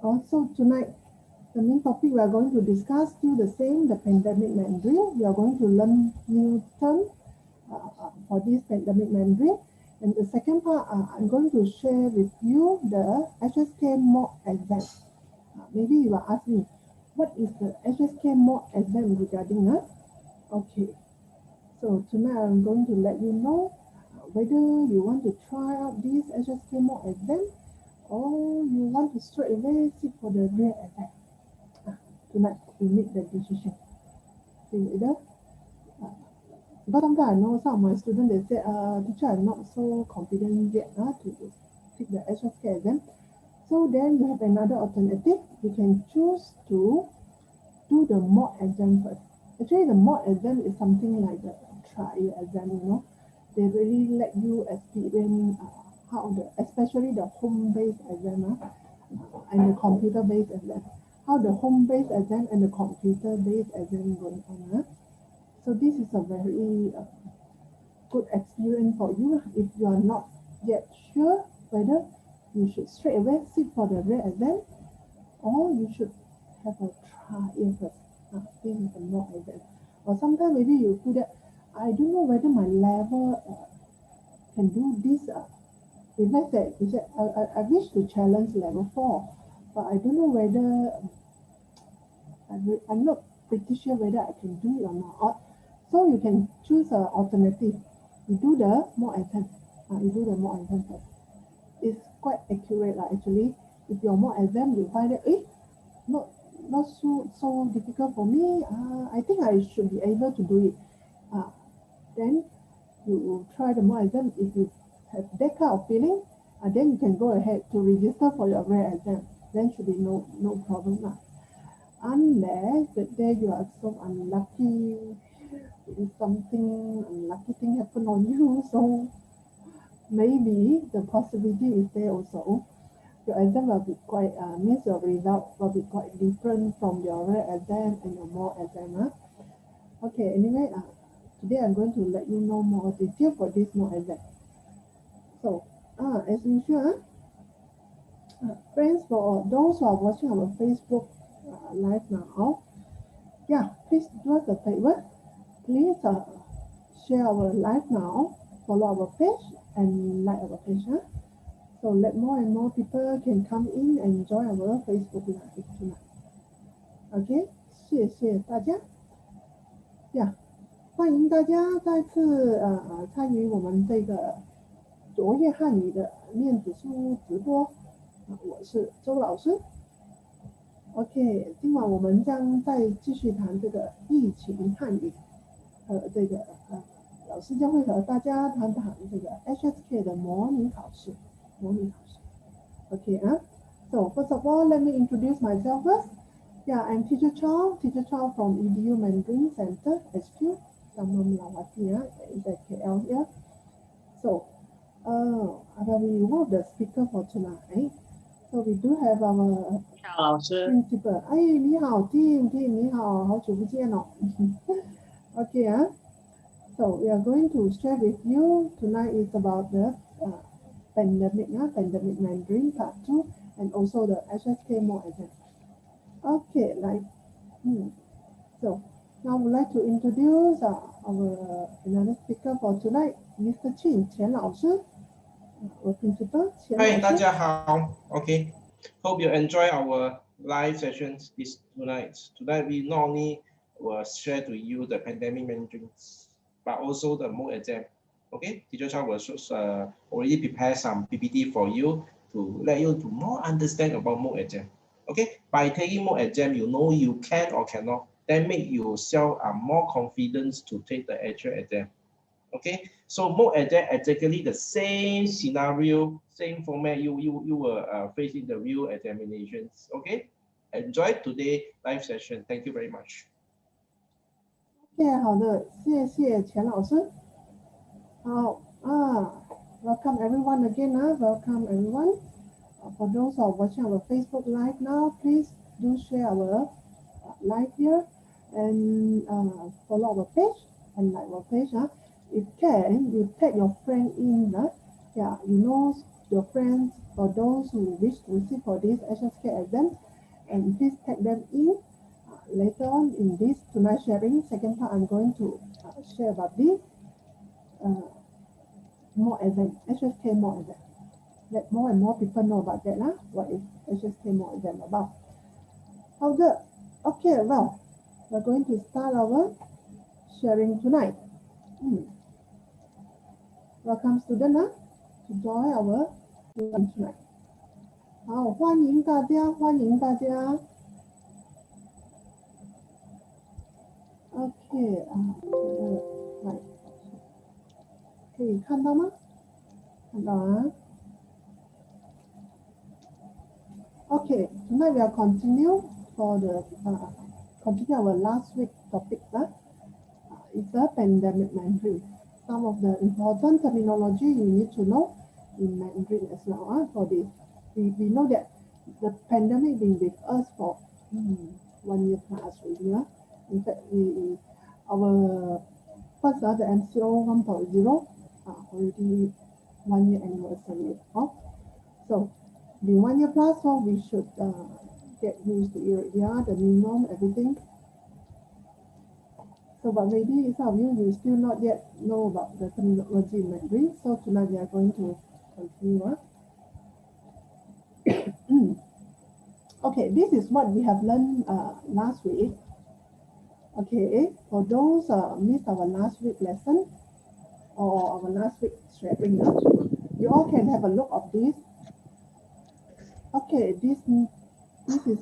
Also tonight, the main topic we are going to discuss still the same, the pandemic Mandarin. We are going to learn new term for this pandemic Mandarin. And the second part, I'm going to share with you the HSK mock exam. Maybe you will ask me, what is the HSK mock exam regarding us? Okay, so tonight I'm going to let you know whether you want to try out this HSK mock exam or you want to straight away sit for the real exam. Tonight we make the decision. See whether because sometimes I know some of my students they say, teacher, I'm not so confident yet to take the HSK exam. So then you have another alternative. You can choose to do the mock exam first. Actually, the mock exam is something like the trial exam. They really let you experience how especially the home-based exam and the computer-based exam. How the home-based exam and the computer-based exam going on. So this is a very good experience for you if you are not yet sure whether you should straight away sit for the real exam or you should have a trial first. This is a mock exam. Or sometimes maybe you feel that I don't know whether my level can do this. If let's say I wish to challenge level 4, but I don't know whether I'm not pretty sure whether I can do it or not. So you can choose an alternative. You do the mock exam. You do the mock exam first. It's quite accurate actually. If your mock exam you find that not not so difficult for me. I think I should be able to do it. Then you try the mock exam. If you have that kind of feeling, then you can go ahead to register for your real exam. Then should be no problem unless that day you are so unlucky, if something unlucky thing happen on you, so maybe the possibility is there also. Your exam will be quite, means your result will be quite different from your real exam and your mock exam. Okay, anyway, today I'm going to let you know more detail for this mock exam. So, as usual, friends, for those who are watching our Facebook live now, yeah, please do us a favor. Please share our live now, follow our page, and like our page. So let more and more people can come in and join our Facebook live tonight. OK， 谢谢大家。呀，欢迎大家再次参与我们这个卓越汉语的面子书直播。我是周老师。OK， 今晚我们将再继续谈这个疫情汉语。这个老师将会和大家谈谈这个 HSK 的模拟考试。OK So first of all, let me introduce myself first. Yeah, I'm Teacher Chow from EDU Mandarin Center HQ, Taman Melawati, is at KL here. So, I will be one of the speakers for tonight. So we do have our principal. 哎，你好，Tim，你好，好久不见哦。Okay, so we are going to share with you tonight is about the pandemic Mandarin part 2 and also the HSK mock exam. Okay, so now I would like to introduce our another speaker for tonight, Mr. Qin, Qian 老师, our principal. Hi, 大家好. Okay, hope you enjoy our live sessions this tonight. Tonight we not only will share to you the pandemic Mandarin, but also the mock exam. Okay, Teacher Chow will already prepare some PPT for you to let you to more understand about mock exam. Okay, by taking mock exam, you know you can or cannot, then make yourself more confidence to take the actual exam. Okay, so mock exam exactly the same scenario, same format you will face in the real examinations. Okay, enjoy today live session. Thank you very much. Okay, 好的，谢谢钱老师。好，welcome everyone again. Welcome everyone. For those who are watching our Facebook live now, please do share our live here and follow our page and like our page. If can, you tag your friend in. Yeah, your friends or those who wish to receive for this HSK exam, and please tag them in. Later on in this tonight sharing, second part, I'm going to share about this more exam, HSK more exam. Let more and more people know about that. What is HSK more exam about? How good? Okay, well, we're going to start our sharing tonight. Welcome student to join our learning tonight. 好，欢迎大家，欢迎大家。OK 来，可以看到吗？看到啊。OK, tonight we are continue for the continue our last week topic. It's a pandemic Mandarin. Some of the important terminology you need to know in Mandarin as well. For this, we know that the pandemic been with us for 1 year plus already. In fact, our first the MCO 1.0 already 1 year anniversary. So the 1 year plus, so we should get used to it. The new norm, everything. So, but maybe some of you still not yet know about the terminology in Mandarin. So tonight we are going to continue. Okay, this is what we have learned last week. Okay, for those missed our last week lesson or our last week sharing, you all can have a look of this. Okay, this is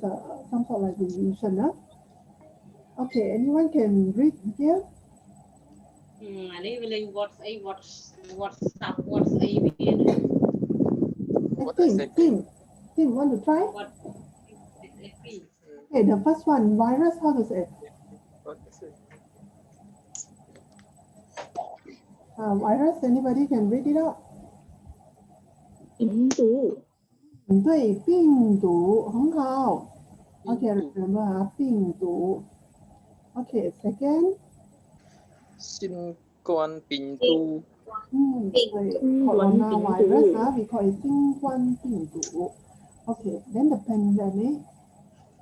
some sort of like revision. Okay, anyone can read here? What's a Tim, want to try? What is a Okay, the first one, virus, how to say? Virus, anybody can read it out? 病毒。对，病毒，很好。Okay, remember 病毒。Okay, second. 新冠病毒。对 ，coronavirus we call it 新冠病毒。Okay, then the pandemic,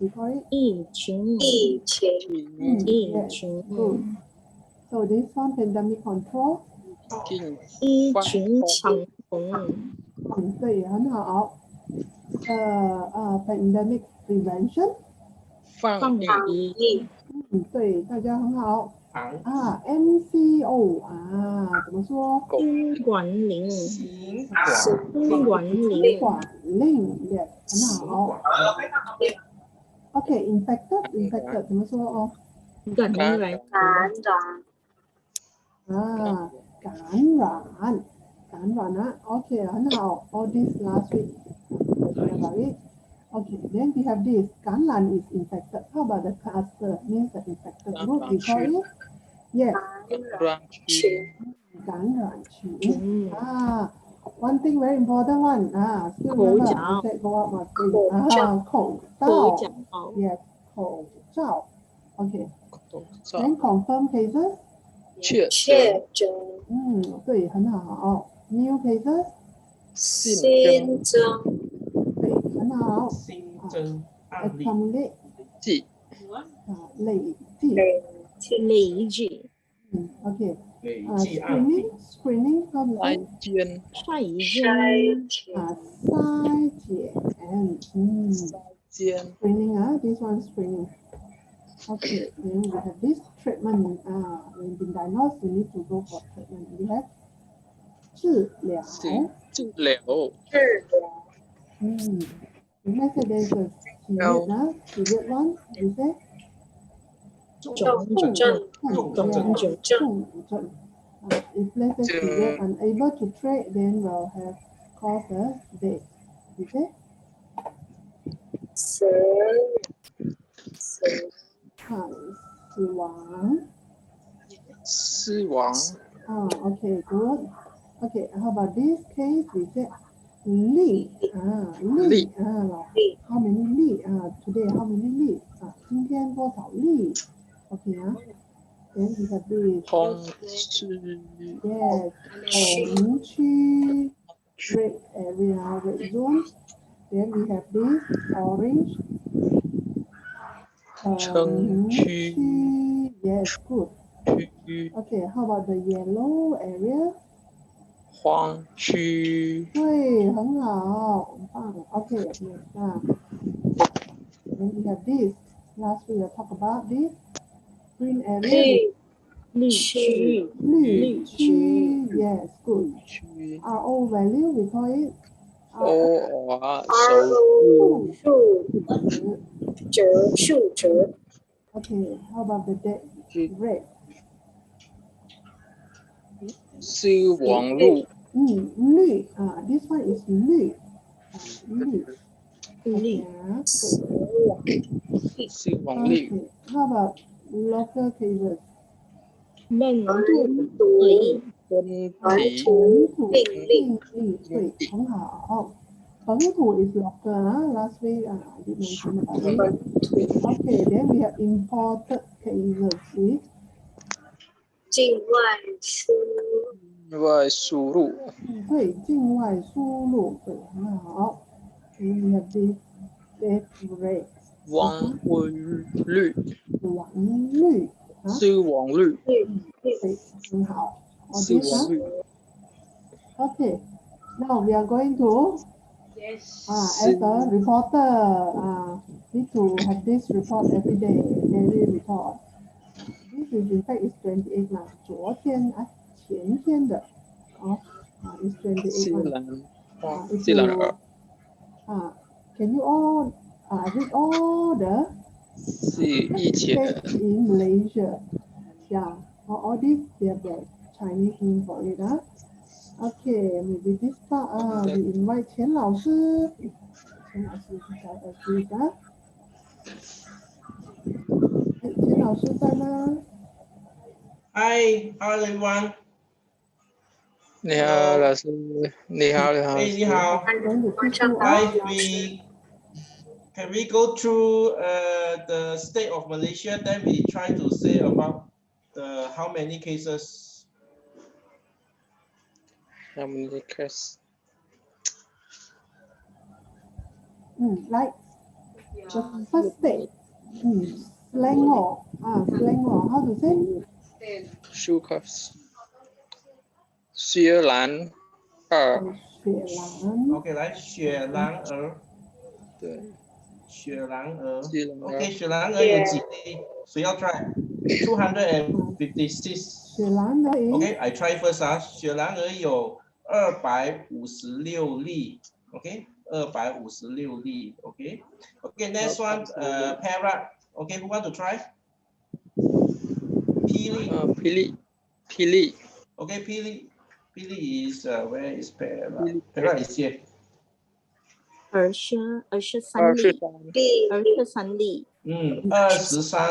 we call it 疫情。good. So this one pandemic control. 疫情防控。对，很好。pandemic prevention. 防疫。对，大家很好。MCO 怎么说？新冠令。新冠令也很好。Okay, infected 怎么说感染。感染OK 很好。All this last week about it. Okay, then we have this 感染 is infected. How about the cluster means the infected group? We call it yes. 感染群。One thing very important one. Still remember I said go out must bring 口罩。Yes, 口罩。Okay. Then confirm cases. 确诊。对，很好。New cases. 新增。对，很好。新增案例。accumulate 累计。OK. 累计案例。Screening how to say? 筛检。Screening this one screening. Okay, then we have this treatment. When been diagnosed, you need to go for treatment. We have 治疗。You may say there's a period one. You say 重症。If let's say period unable to trade, then we'll have cause a death. You say 死亡。Okay, good. Okay, how about this case? We say 例。How many 例？Today how many 例？今天多少例 ？Okay Then we have this. 同区。Yes. 同区。area, red zone. Then we have this orange. 城区 Yes, good. 区 Okay, how about the yellow area? 黄区对，很好，很棒。Okay, then we have this. Last week we talk about this green area. 绿区，绿区 Yes, good. 区 RO value we call it OR 手数。Okay, how about the red? 是网路绿啊，this one is 绿绿。绿 Yeah. 是网路 Okay, how about local cases? 本土里本地病例对，很好。本土 is local. Last week I did mention about it. Okay, then we have imported cases. 外输入对，境外输入对，很好。Then we have this death rate. 网率网率啊，是网率对，很好。是网率 Okay, now we are going to Yes. as a reporter, need to have this report every day, daily report. This is in fact is 28嘛，前天的is 28西 one. 兰 If 西兰 you can you all read all the 是以前 states in Malaysia? Yeah, all these they have the Chinese name for it. Okay, maybe this part we invite 钱老师。钱老师是在这个。钱老师在吗？ Hi, hello everyone. 你好老师你好你好哎，你好。Live we can we go through the state of Malaysia? Then we try to say about the how many cases. how many cases Like the first state. Selangor. Selangor. How to say? Sucres 雪兰二雪兰。 OK， 来雪兰莪。对雪兰莪。雪兰莪 OK， 雪兰莪有几例？谁要 try？ 256。雪兰的 OK，I try first 啊。雪兰莪有256例。OK， 256例。OK，next one， Perak。OK，who want to try？ 霹雳。OK， 霹雳 is where is Perak？ Perak is here。二十三例， 23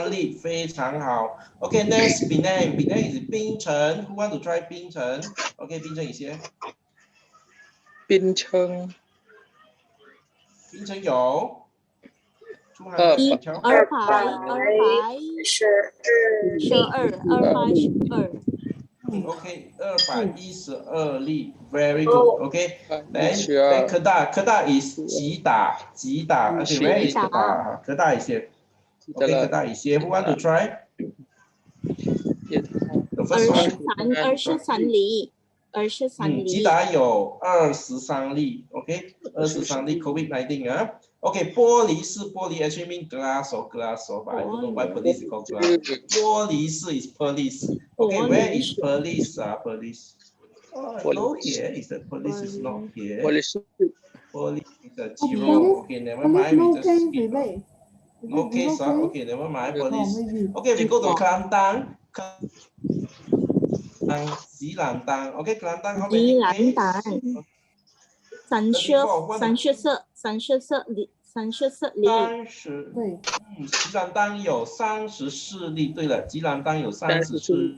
例，非常好。OK，next Penang is 槟城。Who want to try 槟城 ？OK， 槟城一些。槟城有。200OK， 212例 ，very good。OK，then 科大 is 吉打。OK，where is 科大？科大一些。OK， 科大一些。Who want to try？ The first one。23例，吉打有23例。OK， 23例 COVID-19 啊。OK， 玻璃是玻璃 ，actually mean glass but I don't know why police is called glass。玻璃是 is police。OK，where is police? Police. No here is the police is not here. Police is a zero. Okay, never mind. We just skip. No case. Okay, never mind. Police. Okay, we go to Kelantan. 吉兰丹 ，OK， Kelantan how many case？ 34例。对。吉兰丹有34例。对了，吉兰丹有34。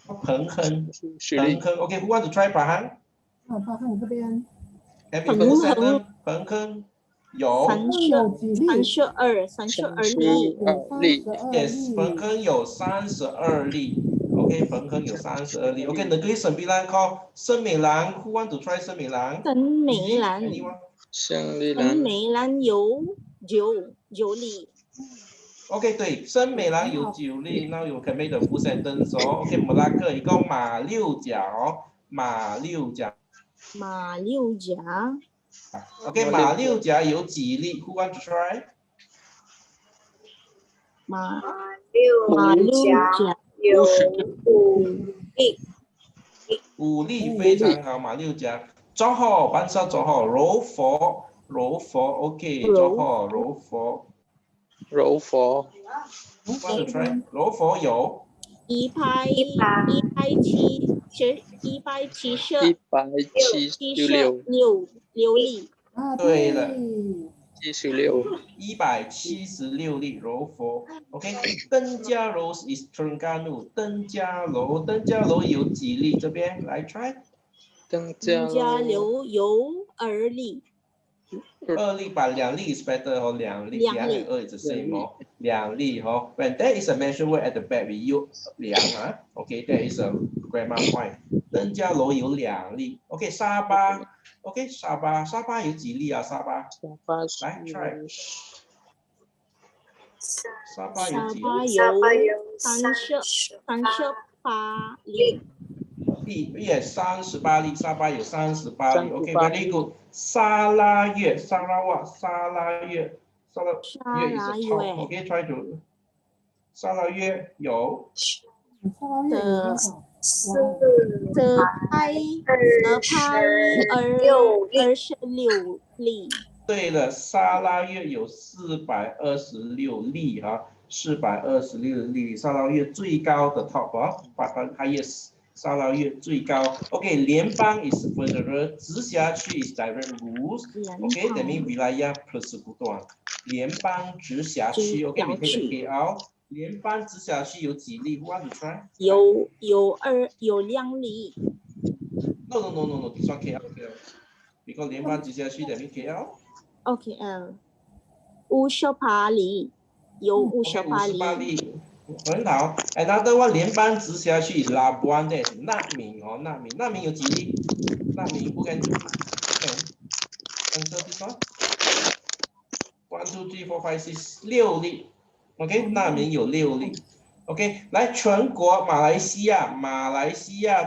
彭亨 ，OK，who want to try 彭亨？彭亨这边。彭亨有32例。Yes， 彭亨有32例。OK， OK， 彭亨有32例。OK， Negeri Sembilan call 森美兰 ，Who want to try 森美兰？森美兰 Anyone？ 森胜利兰美兰有9例。OK， 对，森美兰有9例。Now you can make the full sentence 哦。OK， 马拉克一共马六甲哦，马六甲。马六甲 OK， 马六甲有几例 ？Who want to try？ 马马六甲有5例，非常好，马六甲。左河，班沙左河，柔佛，OK， 左河柔佛。柔佛 Want to try？ 柔佛有。176例。啊，对了76 176例柔佛 ，OK， 登嘉楼 is Terengganu， 登嘉楼有几例？这边来 try， 登嘉嘉楼有2例，2例吧，2例 is better 哦，2例，2 and 2 is the same 哦，2例哦。When there is a mention word at the back, we use 2啊 ，OK， there is a grammar point。登嘉楼有2例 ，OK， 沙巴 ，OK， 沙巴有几例啊？沙巴来 try， 沙巴有几例？ 38例。Yes， 38例，沙巴有38例。OK，very good。沙拉越 Sarawak， 沙拉越 is a top。OK，try to 沙拉越有。沙拉越有多少？泽拍26例。对了，沙拉越有426例哈，426例，沙拉越最高的 top 啊，把它 highest。沙捞越最高 ，OK， 联邦 is federal， 直辖区 is direct rules，OK，that means wilayah persekutuan， 联邦直辖区 ，OK，we take the KL， 联邦直辖区有几例 ？Who want to try？ 有2例。No，this one KL，because 联邦直辖区that means KL。58例，有58例。很好 ，another one 联邦直辖区 Labuan， that is 纳敏哦，纳敏有几例？纳敏不跟 answer this one。1 2 3 4 5 6 6例 ，OK， 纳敏有6例 ，OK， 来全国马来西亚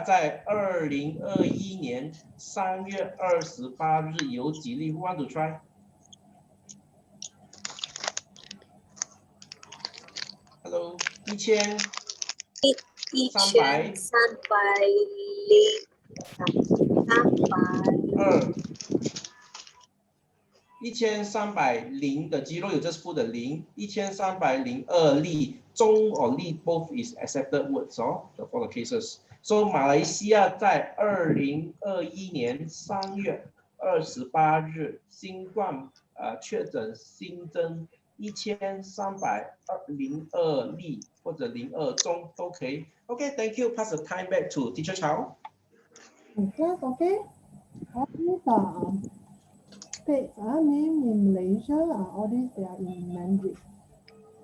在2021年3月28日有几例 ？Who want to try？ Hello， 1300例1300的肌肉有这是负的0 1302例中or 例 both is accepted words for the cases。So 马来西亚在2021年3月28日新冠确诊新增1302例或者02中都可以。OK，thank you. Pass the time back to Teacher Chow. Yes, okay. All these states name in Malaysia, all these they are in Mandarin.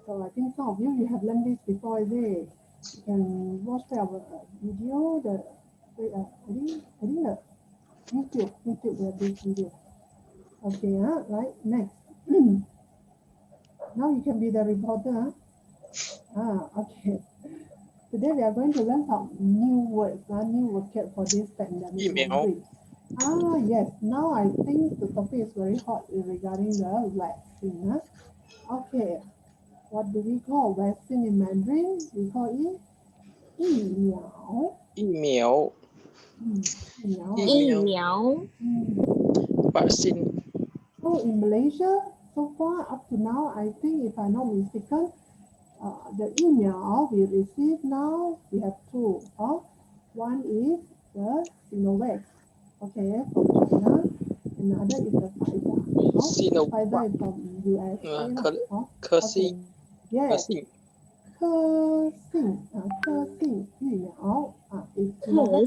So I think some of you have learned this before, is it? You can watch our video. I think the YouTube we have this video. Okay, right, next. Now you can be the reporter. Okay. Today we are going to learn some new words, new vocab for this pandemic. Yes. Now I think the topic is very hot regarding the vaccine. Okay. What do we call vaccine in Mandarin? We call it 疫苗。vaccine。 So in Malaysia, so far up to now, I think if I'm not mistaken, the 疫苗 we receive now, we have 2. One is the Sinovac, okay, from China. Another is the Pfizer. Pfizer is from USA. 科兴 Yes. 科兴疫苗is Sinovac.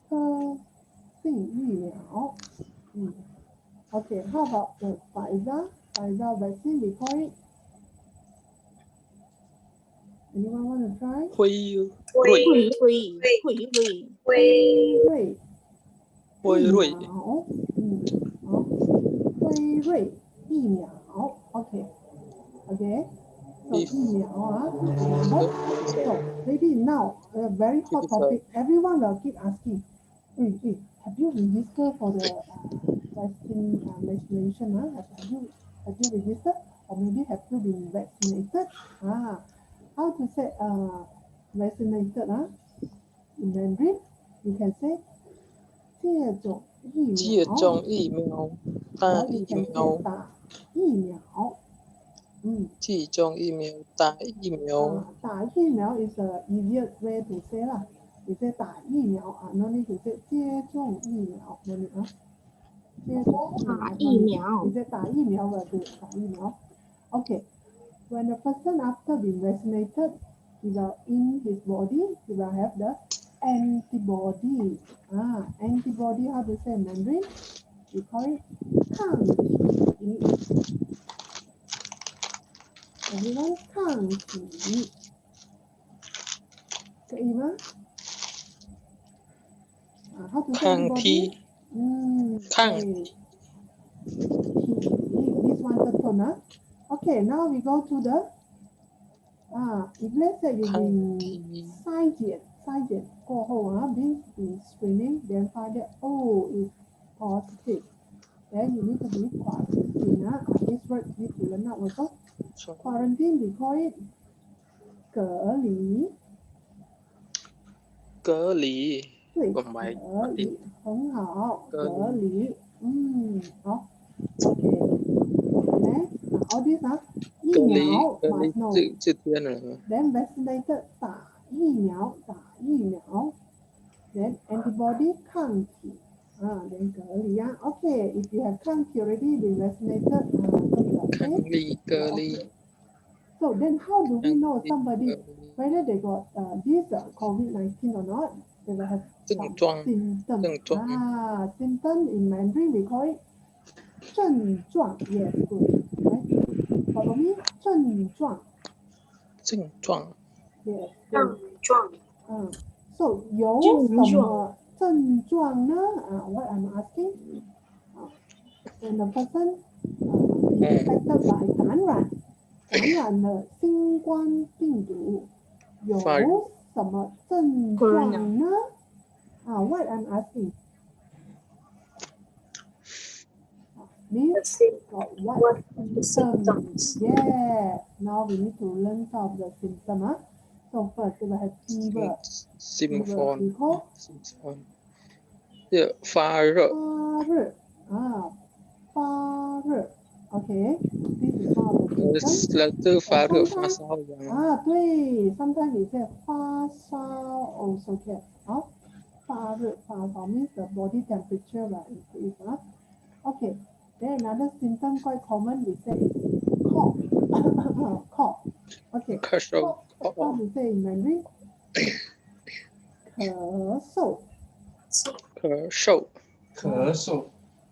科兴疫苗。Okay, how about the Pfizer vaccine? We call it Anyone want to try? 辉瑞辉瑞疫苗，好，辉瑞疫苗，OK， so 疫苗啊 so maybe now a very hot topic, everyone will keep asking, have you registered for the vaccine vaccination? Have you registered, or maybe have you been vaccinated? How to say vaccinated? In Mandarin, you can say 接种疫苗疫苗， or you can say 打疫苗。接种疫苗，打疫苗。打疫苗 is the easiest way to say 啦。你 say 打疫苗no need to say 接种疫苗 no need 接种疫苗，你 say 打疫苗 will do 打疫苗。Okay, when a person after being vaccinated, he will in his body he will have the antibody. Antibody, how to say in Mandarin? We call it 抗体。Everyone 抗体，可以吗？How to say antibody? 抗体。This one the tone. Okay, now we go to the if let's say you've been 筛检过后been screening, then find that is positive, then you need to be quarantined. This word need to learn out also. Quarantine, we call it 隔离。隔离。对，隔离很好，隔离。好。Okay. Next, all these 疫苗 must know. 这天了。Then vaccinated 打疫苗。Then antibody 抗体then 隔离Okay, if you have 抗体 already been vaccinated,隔离。So then how do we know somebody whether they got this COVID-19 or not? They will have 症状。 symptom in Mandarin we call it 症状 Yes, good. Right? Follow me. 症状。Yes. 症状。So 有什么症状呢？What I'm asking? When a person infected by 感染了新冠病毒，有什么症状呢？What I'm asking? Means what symptoms? Yeah. Now we need to learn some of the symptoms. So first we will have fever. Symptom. 发热。发热。Okay. This is one of the symptoms. 发热发烧对 sometimes we say 发烧 also can. 发热发烧 means the body temperature will increase. Okay. Then another symptom quite common we say cough. Cough. Okay. 咳嗽。How to say in Mandarin? 咳嗽。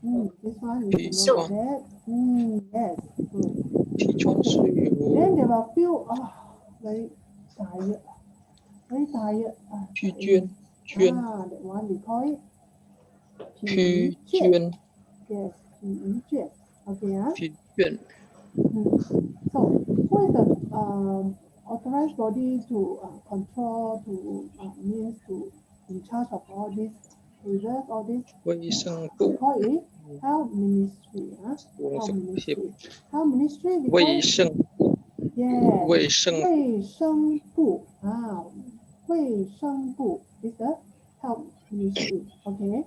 This one is not bad. Yes, good. Then they will feel very tired. Very tired. 疲倦。that one we call it 疲倦。Yes, 疲倦。Okay, 疲倦。So, who is the authorized body to control, means to in charge of all these diseases, all these? 卫生部。Call it Health Ministry. Health Ministry. We call 卫生部。Yes. 卫生部。卫生部 is the Health Ministry. Okay.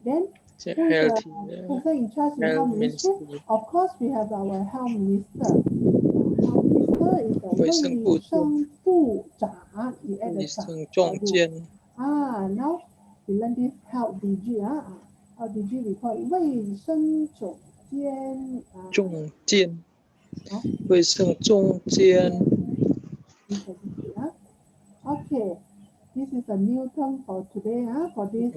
Then who is the person in charge in Health Ministry? Of course, we have our Health Minister. Health Minister is the 卫生部长。You add the 生总监。Now we learn this Health DG. Health DG we call it 卫生总监。总监。卫生总监。Okay, this is a new term for today. For this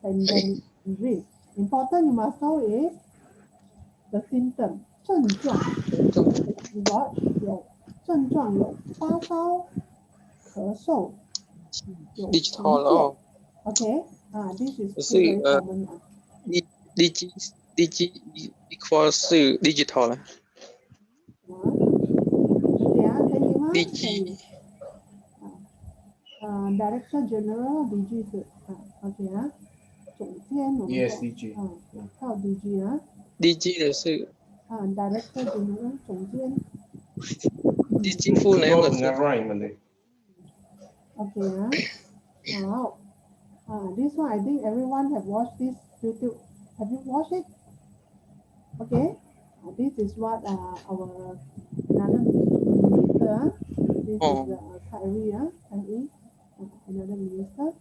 pandemic disease. Important you must know is the symptom 症状。You got 有症状有发烧、咳嗽，有疲 digital 倦。哦， Okay, this is 是 still very common. digi equal 是 digital 了 Okay, 可以吗？可以。 ，digi Director General DG 是OK 啊，总监我们 Yes, 说 DG. 靠 DG 啊digi 的是Director General 总监 digi full name 的是 Never mind. OK 啊，好this one I think everyone have watched this YouTube. Have you watched it? Okay, this is what our another minister this is Kyrie another minister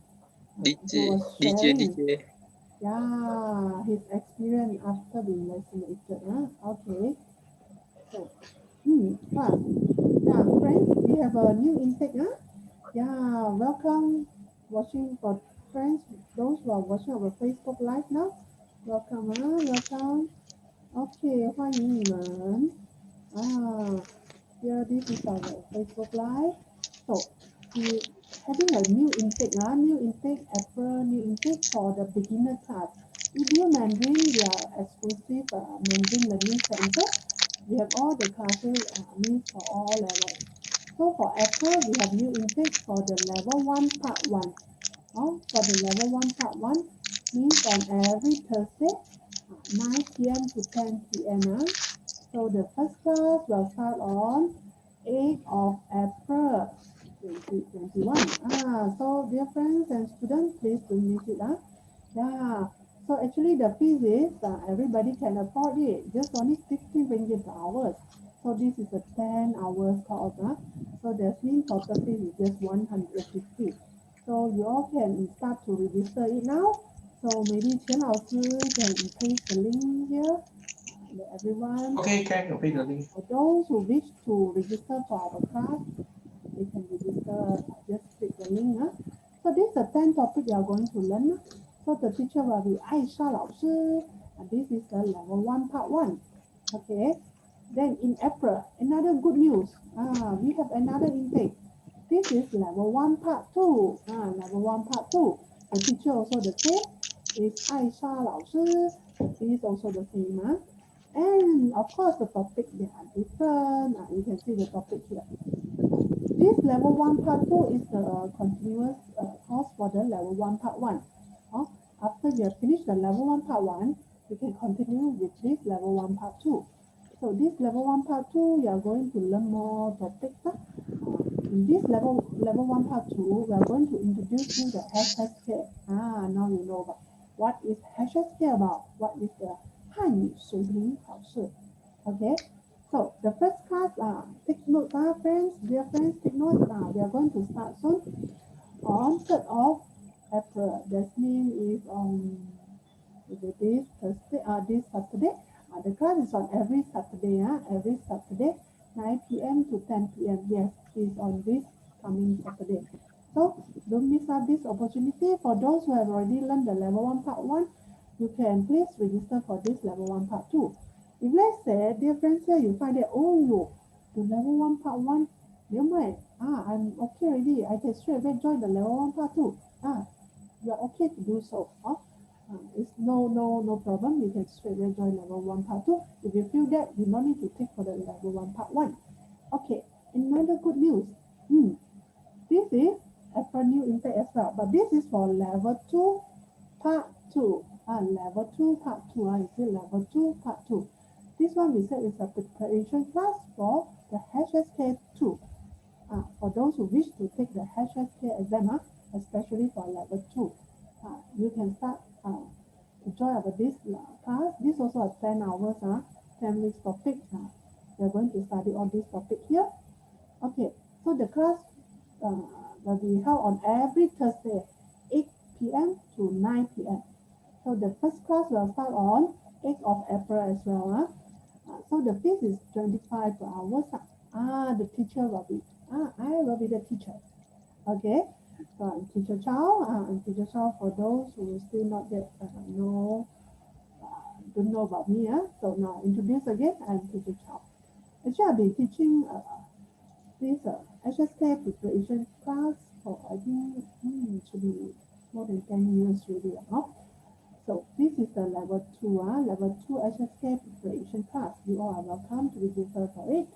digi who was digi sharing digi yeah his experience after being vaccinated. Okay, so yeah, friends, we have a new intake. Yeah, welcome watching for friends, those who are watching our Facebook Live now. Welcome, welcome. Okay, 欢迎你们。Here this is our Facebook Live. So we having a new intake, April new intake for the beginner class. EDU Mandarin, we are exclusive Mandarin learning center. We have all the classes means for all levels. So for April, we have new intake for the level 1 part 1. For the level 1 part 1 means on every Thursday, 9 p.m. to 10 p.m. So the first class will start on 8th of April 2021. So dear friends and students, please don't miss it. Yeah. So actually the fees is everybody can afford it. Just only 60 ringgit per hour. So this is a 10 hours course. So that means total fee is just 150. So you all can start to register it now. So maybe Qian Lao can paste the link here. Let everyone. Okay, can okay the link. For those who wish to register for our class, they can register. Just click the link. So this is the 10 topic you are going to learn. So the teacher will be Aisha 老师. This is the level 1 part 1. Okay. Then in April, another good news. We have another intake. This is level 1 part 2. Level 1 part 2. The teacher also the same. Is Aisha 老师. It is also the same. And of course the topic they are different. You can see the topic here. This level 1 part 2 is the continuous course for the level 1 part 1. After you have finished the level 1 part 1, you can continue with this level 1 part 2. So this level 1 part 2, you are going to learn more topics. In this level 1 part 2, we are going to introduce you the HSK. Now you know about what is HSK about. What is the 汉语水平考试? Okay. So the first class, take note, friends, dear friends, take note. We are going to start soon on 3rd of April. That means is on this Thursday, this Saturday. The class is on every Saturday. Every Saturday, 9 p.m. to 10 p.m. Yes, is on this coming Saturday. So don't miss out this opportunity. For those who have already learned the level 1 part 1, you can please register for this level 1 part 2. If let's say, dear friends, here you find that, the level 1 part 1, never mind. I'm okay already. I can straight away join the level 1 part 2. You are okay to do so. It's no problem. You can straight away join level 1 part 2. If you feel that, you don't need to take for the level 1 part 1. Okay, another good news. This is April new intake as well, but this is for level 2 part 2. Level 2 part 2. You see level 2 part 2. This one we said is a preparation class for the HSK2. For those who wish to take the HSK exam, especially for level 2, you can start to join our this class. This also a 10 hours, 10 weeks topic. We are going to study all this topic here. Okay, so the class will be held on every Thursday, 8 p.m. to 9 p.m. So the first class will start on 8th of April as well. So the fees is 25 per hour. The teacher will be, I will be the teacher. Okay, so I'm Teacher Chow. I'm Teacher Chow for those who still not yet don't know about me. So now introduce again, I'm Teacher Chow. Actually, I've been teaching this HSK preparation class for I think it should be more than 10 years already. So this is the level 2, level 2 HSK preparation class. You all are welcome to register for it.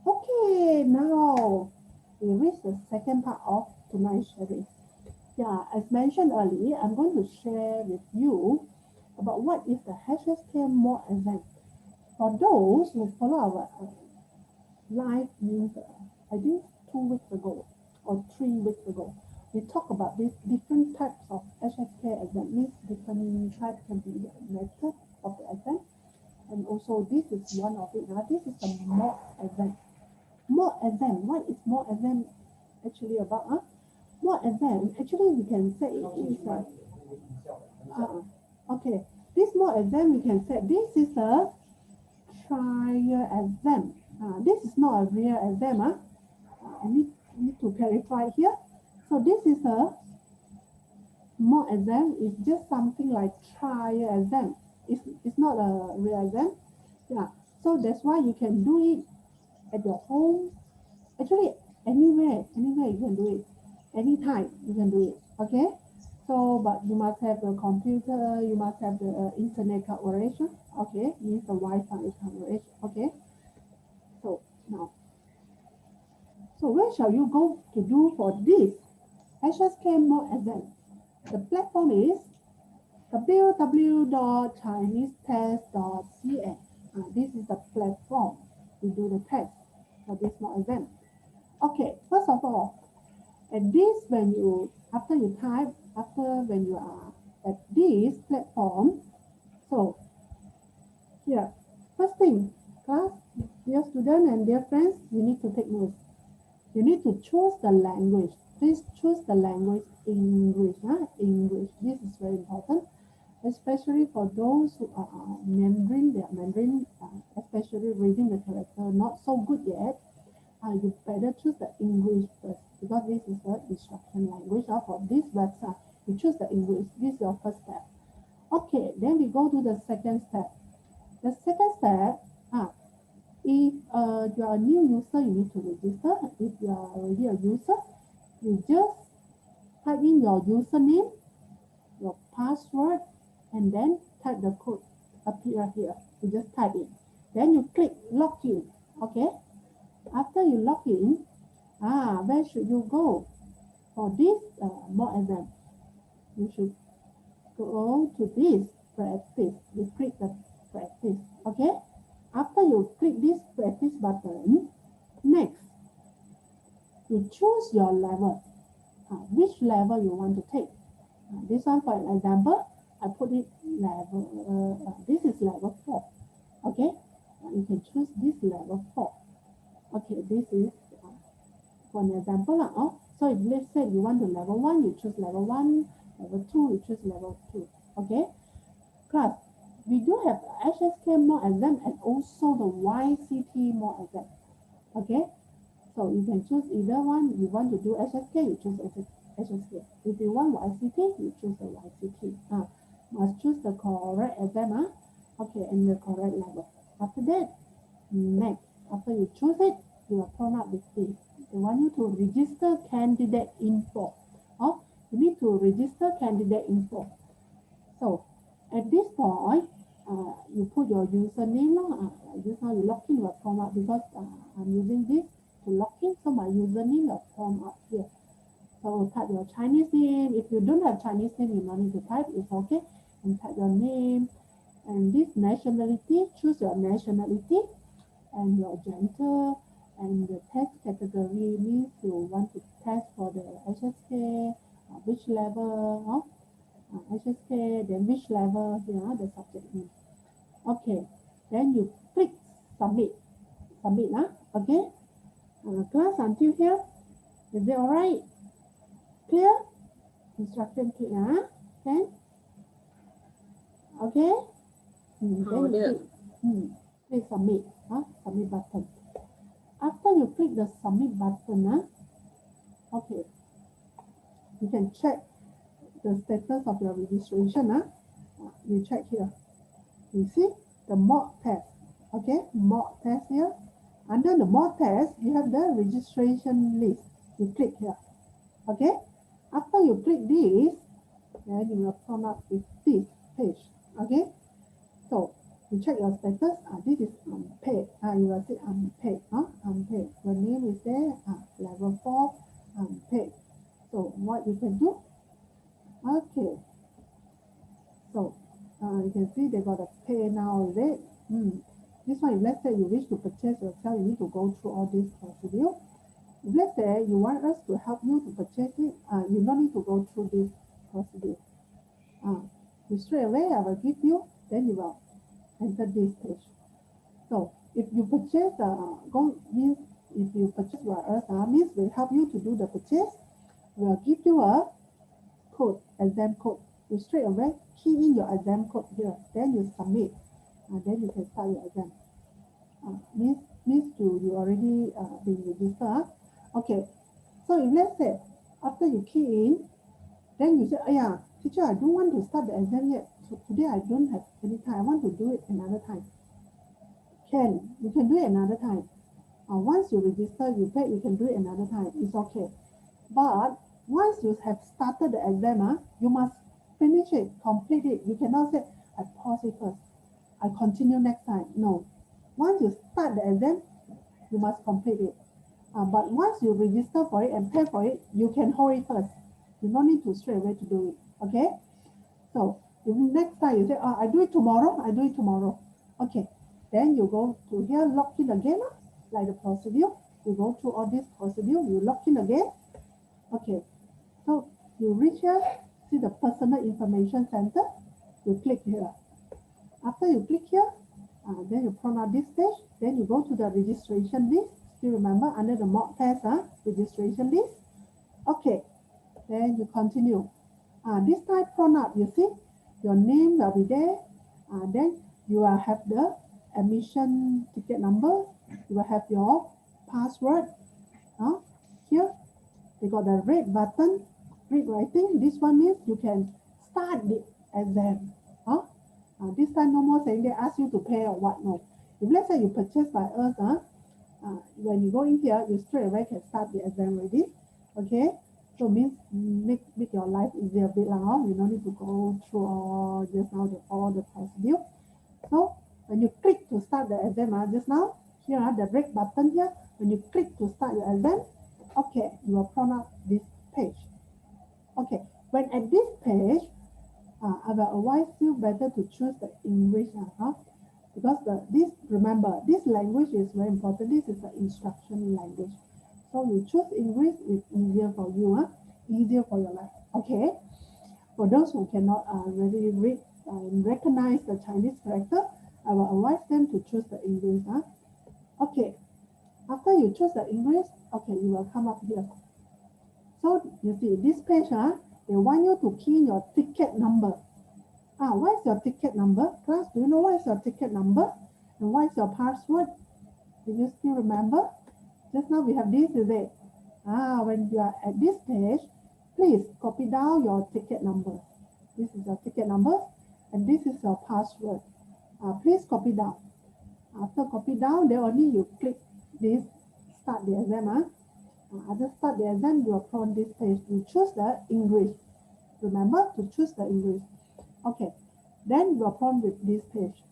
Okay, now we reach the second part of tonight's sharing. Yeah, as mentioned earlier, I'm going to share with you about what is the HSK more event. For those who follow our live news, I think 2 weeks ago or 3 weeks ago, we talked about these different types of HSK exam. Means different types can be the method of the exam, and also this is one of it. Now this is the mock exam. Mock exam. What is mock exam actually about? Mock exam actually we can say it is okay. This mock exam we can say this is a trial exam. This is not a real exam. I need to clarify here. So this is a mock exam. It's just something like trial exam. It's not a real exam. Yeah. So that's why you can do it at your home. Actually, anywhere you can do it. Anytime you can do it. Okay. So, but you must have the computer. You must have the internet coverage. Okay, means the Wi-Fi coverage. Okay. So now, so where shall you go to do for this HSK mock exam? The platform is www.chinesetest.cn. This is the platform to do the test for this mock exam. Okay, first of all, at this when you after you are at this platform, so here, first thing, class, dear student and dear friends, you need to take notes. You need to choose the language. Please choose the language English. English. This is very important, especially for those who are Mandarin. They are Mandarin, especially reading the character not so good yet. You better choose the English first because this is the instruction language for this website. You choose the English. This is your first step. Okay, then we go to the second step. The second step, if you are a new user, you need to register. If you are already a user, you just type in your username, your password, and then type the code appear here. You just type it. Then you click login. Okay. After you log in, where should you go for this mock exam? You should go to this practice. You click the practice. Okay. After you click this practice button, next, you choose your level. Which level you want to take. This one, for an example, I put it level, this is level 4. Okay. You can choose this level 4. Okay, this is for an example. So if let's say you want to level 1, you choose level 1, level 2, you choose level 2. Okay. Class, we do have HSK mock exam and also the YCT mock exam. Okay. So you can choose either one. You want to do HSK, you choose HSK. If you want YCT, you choose the YCT. Must choose the correct exam. Okay, and the correct level. After that, next, after you choose it, you will come up with this. They want you to register candidate info. You need to register candidate info. So at this point, you put your username. Just now you log in will come up because I'm using this to log in, so my username will come up here. So type your Chinese name. If you don't have Chinese name, you don't need to type. It's okay. And type your name and this nationality. Choose your nationality and your gender and the test category means you want to test for the HSK, which level, HSK, then which level, the subject name. Okay, then you click submit. Submit, okay? Class until here, is it all right? Clear? Instruction clear, okay? Okay? Then you click submit, submit button. After you click the submit button, okay, you can check the status of your registration. You check here. You see the mock test. Okay, mock test here. Under the more test, you have the registration list. You click here. Okay. After you click this, then you will come up with this page. Okay. So you check your status. This is unpaid. You will say unpaid. Unpaid. Your name is there. Level 4, unpaid. So what you can do? Okay. So you can see they got a pay now, is it? This one, if let's say you wish to purchase yourself, you need to go through all this procedure. If let's say you want us to help you to purchase it, you don't need to go through this procedure. You straight away, I will give you, then you will enter this page. So if you purchase, means if you purchase by us, means we help you to do the purchase. We'll give you a code, exam code. You straight away key in your exam code here, then you submit, and then you can start your exam. Means you already been registered. Okay, so if let's say after you key in, then you say, oh yeah, teacher, I don't want to start the exam yet. So today I don't have any time. I want to do it another time. You can do it another time. Once you register, you pay, you can do it another time. It's okay. But once you have started the exam, you must finish it, complete it. You cannot say, I pause it first. I continue next time. No. Once you start the exam, you must complete it. But once you register for it and pay for it, you can hold it first. You don't need to straight away to do it. Okay? So if next time you say, I do it tomorrow, I do it tomorrow. Okay. Then you go to here, log in again, like the procedure. You go through all this procedure, you log in again. Okay. So you reach here, see the personal information center. You click here. After you click here, then you prompt out this page. Then you go to the registration list. Still remember under the mock test, registration list. Okay. Then you continue. This time prompt out, you see, your name will be there. Then you will have the admission ticket number. You will have your password. Here, they got the red button, red writing. This one means you can start the exam. This time no more saying they ask you to pay or what. No. If let's say you purchase by us, when you go in here, you straight away can start the exam already. Okay. So means make your life easier a bit now. You don't need to go through all the procedure. So when you click to start the exam, just now, here the red button here, when you click to start your exam, okay, you will prompt up this page. Okay, when at this page, I will advise you better to choose the English, because remember, this language is very important. This is the instruction language. So you choose English, it's easier for you, easier for your life. Okay, for those who cannot really read and recognize the Chinese character, I will advise them to choose the English. Okay, after you choose the English, okay, you will come up here. So you see this page, they want you to key in your ticket number. What is your ticket number? Class, do you know what is your ticket number? And what is your password? Do you still remember? Just now we have this, is it? When you are at this page, please copy down your ticket number. This is your ticket number, and this is your password. Please copy down. After copy down, then only you click this, start the exam. After start the exam, you are on this page. You choose the English. Remember to choose the English. Okay, then you are on with this page.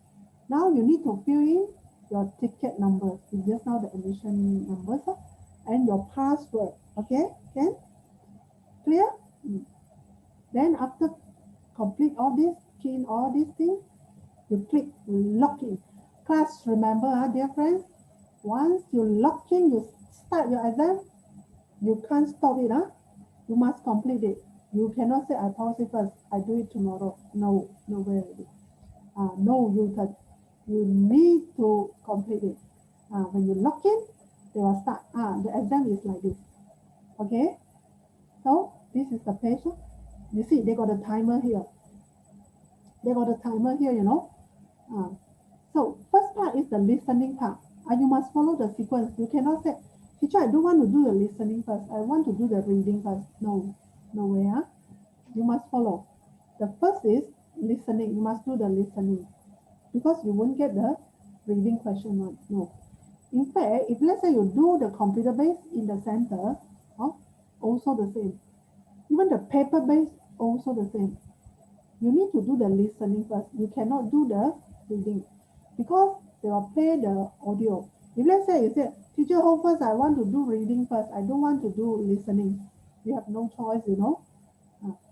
Now you need to fill in your ticket number. It's just now the admission numbers and your password. Okay, can? Clear? Then after complete all this, key in all these things, you click login. Class, remember, dear friends, once you log in, you start your exam, you can't stop it. You must complete it. You cannot say, I pause it first, I do it tomorrow. No, no way. No, you need to complete it. When you log in, they will start. The exam is like this. Okay? So, this is the page. You see, they got a timer here. So, first part is the listening part. You must follow the sequence. You cannot say, teacher, I don't want to do the listening first. I want to do the reading first. No, no way. You must follow. The first is listening. You must do the listening, because you won't get the reading question one. No. In fact, if let's say you do the computer based in the center, also the same. Even the paper based, also the same. You need to do the listening first. You cannot do the reading because they will play the audio. If let's say you say, teacher, hold first, I want to do reading first. I don't want to do listening. You have no choice, you know.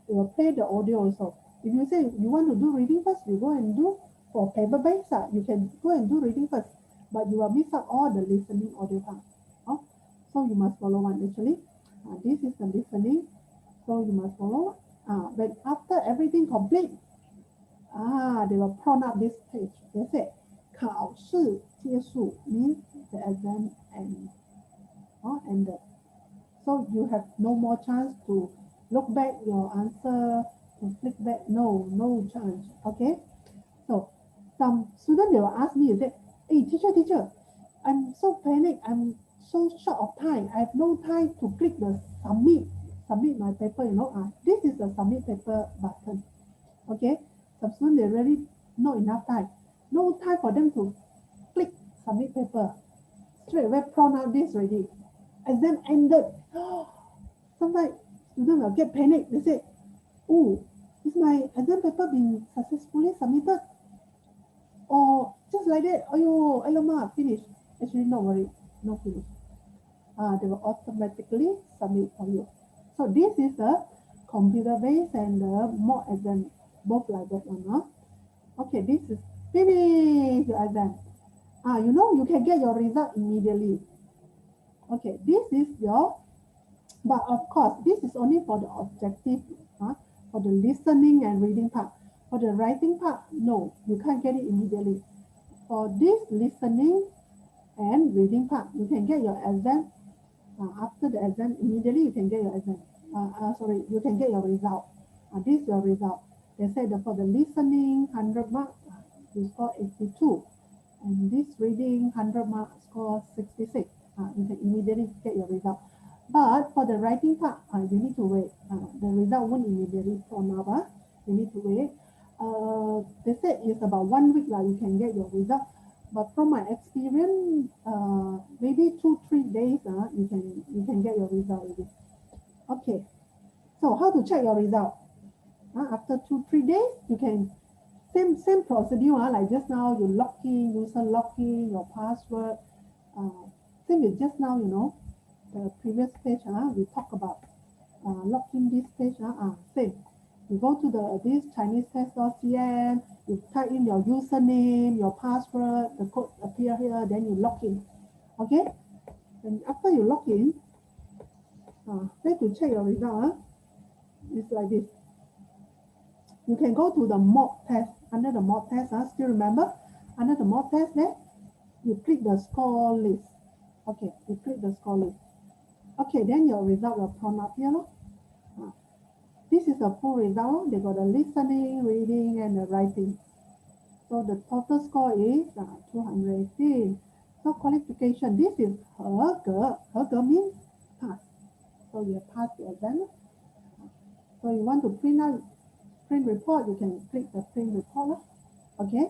They will play the audio also. If you say you want to do reading first, you go and do for paper based. You can go and do reading first, but you will miss out all the listening audio part. So you must follow one actually. This is the listening. So you must follow. But after everything complete, they will prompt up this page. They say, 考试结束 means the exam ended. So you have no more chance to look back your answer, to flick back. No chance. Okay. So some students, they will ask me, they say, hey, teacher, I'm so panicked. I'm so short of time. I have no time to click the submit my paper, you know. This is the submit paper button. Okay. Some students, they really not enough time. No time for them to click submit paper. Straight away prompt out this already. Exam ended. Sometimes students will get panicked. They say, oh, is my exam paper been successfully submitted? Or just like that, ayo, alamak, finish. Actually, no worry, no finish. They will automatically submit for you. So this is the computer-based and the mock exam, both like that one. Okay, this is finish your exam. You know, you can get your result immediately. Okay, this is your, but of course, this is only for the objective, for the listening and reading part. For the writing part, no, you can't get it immediately. For this listening and reading part, you can get your exam after the exam. Immediately you can get your exam. You can get your result. This is your result. They said that for the listening, 100 marks, you score 82. And this reading, 100 marks, score 66. You can immediately get your result. But for the writing part, you need to wait. The result won't immediately come up. You need to wait. They said it's about 1 week you can get your result. But from my experience, maybe 2-3 days, you can get your result already. Okay. So how to check your result? After 2-3 days, you can same procedure like just now. You log in, user login, your password. Same as just now, you know, the previous page. We talk about login this page. Same. You go to this Chinese test.cn, you type in your username, your password, the code appear here, then you log in. Okay? And after you log in, then to check your result, it's like this. You can go to the mock test. Under the mock test, still remember? Under the mock test there, you click the score list. Okay, you click the score list. Okay, then your result will prompt up here. This is a full result. They got the listening, reading, and the writing. So the total score is 218. So qualification, this is 合格. 合格 means pass. So you have passed the exam. So you want to print report, you can click the print report. Okay.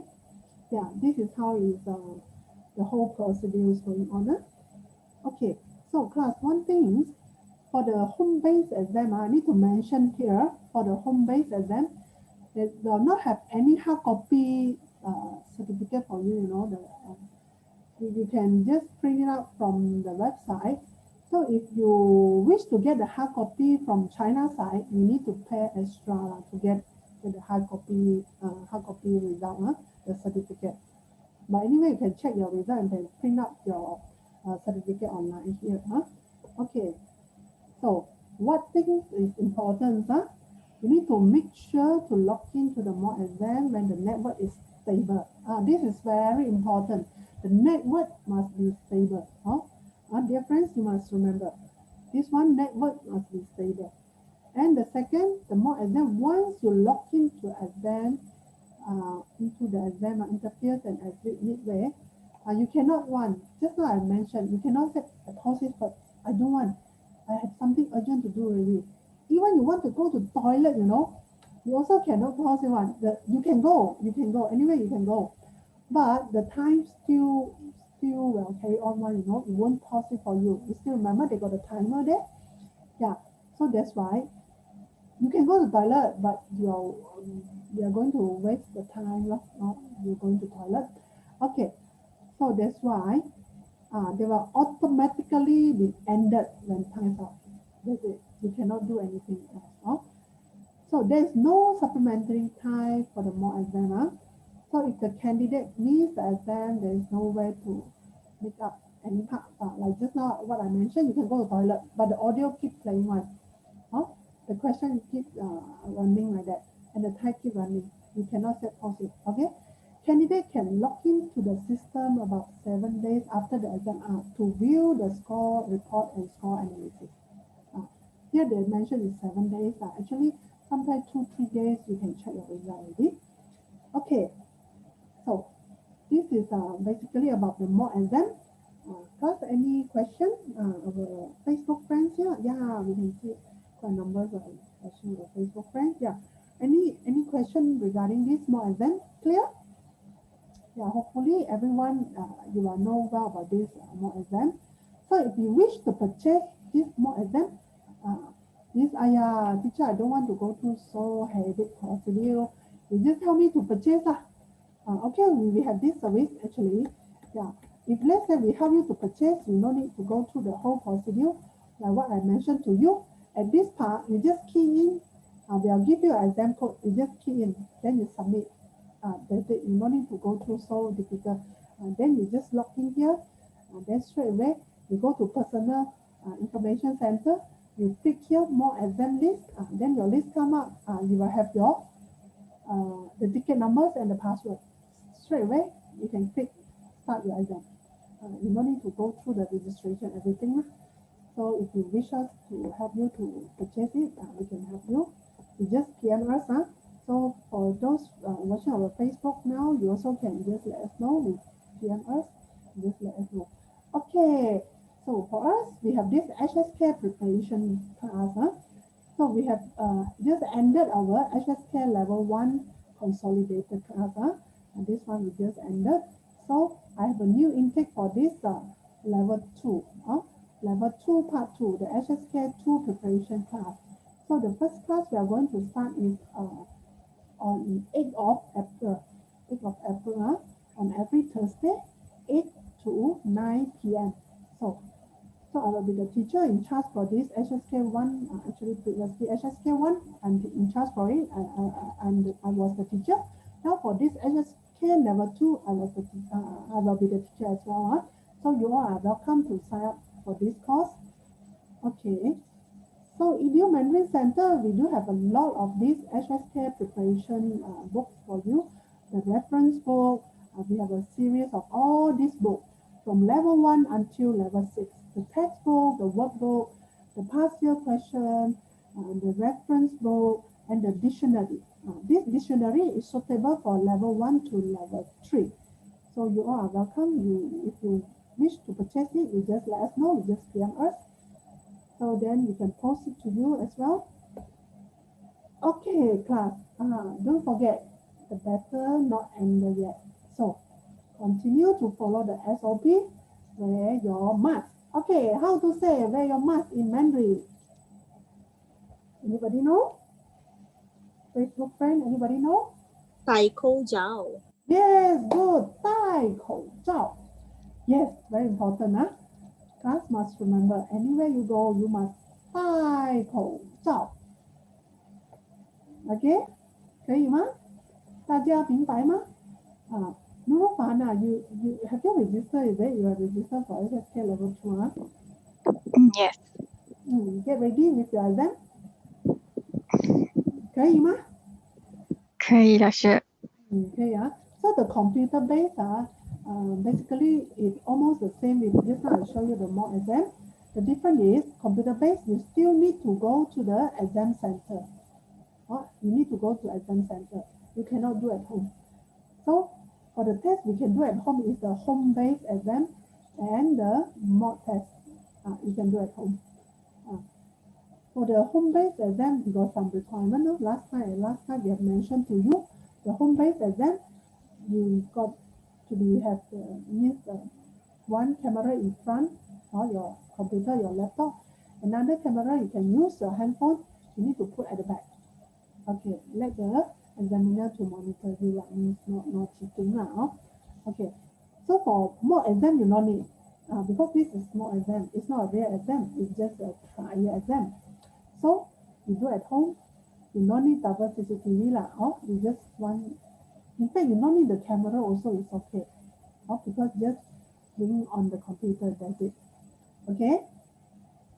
Yeah, this is how is the whole procedure is going on. Okay. So class, one thing is, for the home-based exam, I need to mention here, for the home-based exam, they will not have any hard copy certificate for you, you know. You can just print it out from the website. So if you wish to get the hard copy from China side, you need to pay extra to get the hard copy result, the certificate. But anyway, you can check your result and then print out your certificate online here. Okay. So what things is important? You need to make sure to log into the mock exam when the network is stable. This is very important. The network must be stable. Dear friends, you must remember, this one network must be stable. And the second, the mock exam, once you log into exam, into the exam interface and exit midway, you cannot just like I mentioned, you cannot say, pause it first. I don't want. I have something urgent to do already. Even you want to go to toilet, you know, you also cannot pause it. You can go. Anyway, you can go. But the time still still will carry on one, you know, it won't pause it for you. You still remember they got a timer there? Yeah, so that's why you can go to toilet, but you're going to waste the time, you're going to toilet. Okay, so that's why they will automatically be ended when time's up. That's it. You cannot do anything else. So there is no supplementary time for the mock exam. So if the candidate missed the exam, there is no way to make up any part. Like just now, what I mentioned, you can go to toilet, but the audio keeps playing one. The question keeps running like that, and the time keep running. You cannot set pause it. Okay. Candidate can log into the system about 7 days after the exam to view the score report and score analysis. Here they mentioned is 7 days. Actually, sometimes 2-3 days you can check your result already. Okay, so this is basically about the mock exam. Got any question? Our Facebook friends here? Yeah, we can see quite numbers of questions of Facebook friends. Yeah. Any question regarding this mock exam? Clear? Yeah, hopefully everyone you will know well about this mock exam. So if you wish to purchase this mock exam, teacher, I don't want to go through so heavy procedure. You just tell me to purchase. Okay, we have this service actually. Yeah, if let's say we help you to purchase, you no need to go through the whole procedure. Like what I mentioned to you, at this part, you just key in. We'll give you an exam code. You just key in, then you submit. That's it. You no need to go through so difficult. Then you just log in here. Then straight away, you go to personal information center. You click here, more exam list. Then your list come up. You will have your the ticket numbers and the password. Straight away, you can click start your exam. You don't need to go through the registration, everything. So if you wish us to help you to purchase it, we can help you. You just PM us. So for those watching our Facebook now, you also can just let us know. We PM us, just let us know. Okay, so for us, we have this HSK preparation class. So we have just ended our HSK level 1 consolidated class. And this one we just ended. So I have a new intake for this level 2. Level 2 part 2, the HSK 2 preparation class. So the first class we are going to start is on 8th of April. 8th of April on every Thursday, 8 to 9 p.m. So I will be the teacher in charge for this HSK 1. Actually, previously HSK 1, I'm in charge for it. I was the teacher. Now for this HSK level 2, I will be the teacher as well. So you all are welcome to sign up for this course. Okay. So EDU Mandarin Center, we do have a lot of these HSK preparation books for you. The reference book, we have a series of all these books from level 1 until level 6. The textbook, the workbook, the past year question, the reference book, and the dictionary. This dictionary is suitable for level 1 to level 3. So you all are welcome. If you wish to purchase it, you just let us know. You just PM us. So then we can post it to you as well. Okay, class. Don't forget, the battle not ended yet. So continue to follow the SOP. Wear your mask. Okay, how to say wear your mask in Mandarin? Anybody know? Facebook friend, anybody know? 戴口罩. Yes, good. 戴口罩. Yes, very important. Class must remember, anywhere you go, you must 戴口罩. Okay? 可以吗？大家明白吗？Nurul Fahana, you have you registered? Is it you have registered for HSK level 2? Yes. Get ready with your exam. 可以吗？可以，老师。可以啊。So the computer based basically it's almost the same with just now I show you the mock exam. The difference is computer based, you still need to go to the exam center. You need to go to exam center. You cannot do at home. So for the test we can do at home is the home-based exam and the mock test. You can do at home. For the home-based exam, we got some requirement. Last time we have mentioned to you, the home-based exam, you got to have one camera in front or your computer, your laptop. Another camera you can use your handphone. You need to put at the back. Okay, let the examiner to monitor you. That means not cheating now. Okay, so for mock exam you don't need because this is mock exam. It's not a real exam. It's just a trial exam. So you do at home. You don't need double CCTV lah. Or you just want. In fact, you don't need the camera also. It's okay. Or because just doing on the computer. That's it. Okay.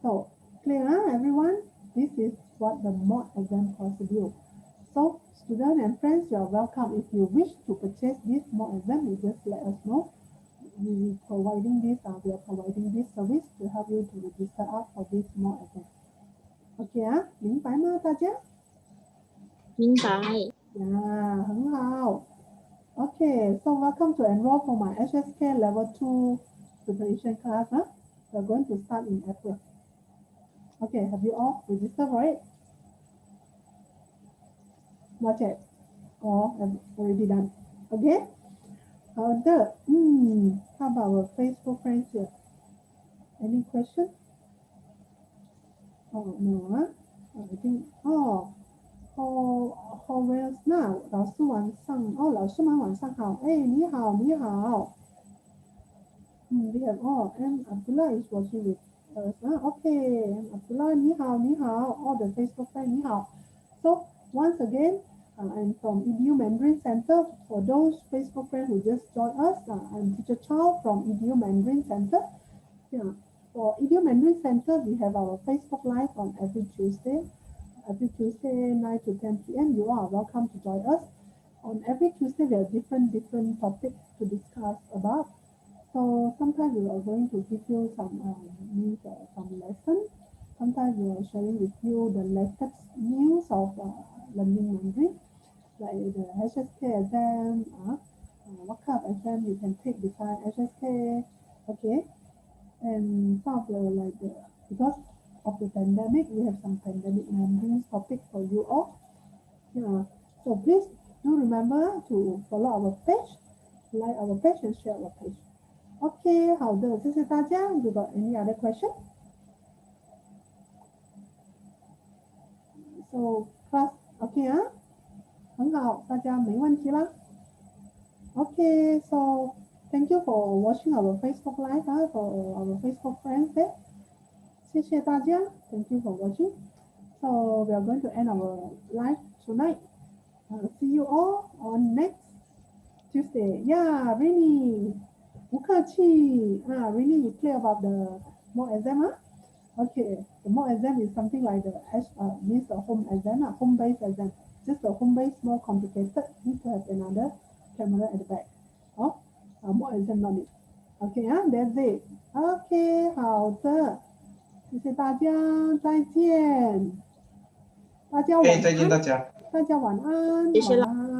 So clear, everyone? This is what the mock exam procedure. So students and friends, you are welcome. If you wish to purchase this mock exam, you just let us know. We are providing this service to help you to register up for this mock exam. OK 明白吗大家？明白。Yeah, 很好。Okay, so welcome to enroll for my HSK Level 2 preparation class. We're going to start in April. Okay, have you all registered for it? Not yet. Or have already done. Okay? How about our Facebook friends here? Any question? Oh, no, I think, how well now? 老师晚上，老师们晚上好。哎，你好，你好。we have and Abdullah is watching with us. Okay, and Abdullah, 你好，你好。All the Facebook friends, 你好。So once again, I'm from EDU Mandarin Center. For those Facebook friends who just joined us, I'm Teacher Chow from EDU Mandarin Center. Yeah. For EDU Mandarin Center, we have our Facebook Live on every Tuesday. Every Tuesday, 9 to 10 p.m. You are welcome to join us. On every Tuesday, we have different topics to discuss about. So sometimes we are going to give you some lessons. Sometimes we are sharing with you the latest news of learning Mandarin, like the HSK exam, what kind of exam you can take besides HSK, okay? And some of because of the pandemic, we have some pandemic Mandarin topics for you all. Yeah. So please do remember to follow our page, like our page and share our page. Okay, 好的，谢谢大家。You got any other question? So class, okay 很好，大家没问题啦。Okay, so thank you for watching our Facebook Live, for our Facebook friends there. 谢谢大家 Thank you for watching. So we are going to end our live tonight. See you all on next Tuesday. Yeah, Rini. 不客气 Rini, you clear about the mock exam? Okay, the mock exam is something like means the home exam, home-based exam. Just the home-based more complicated. Need to have another camera at the back. Mock exam not need. Okay, that's it. Okay, 好的。谢谢大家，再见。大家晚安。再见大家。大家晚安。谢谢晚安。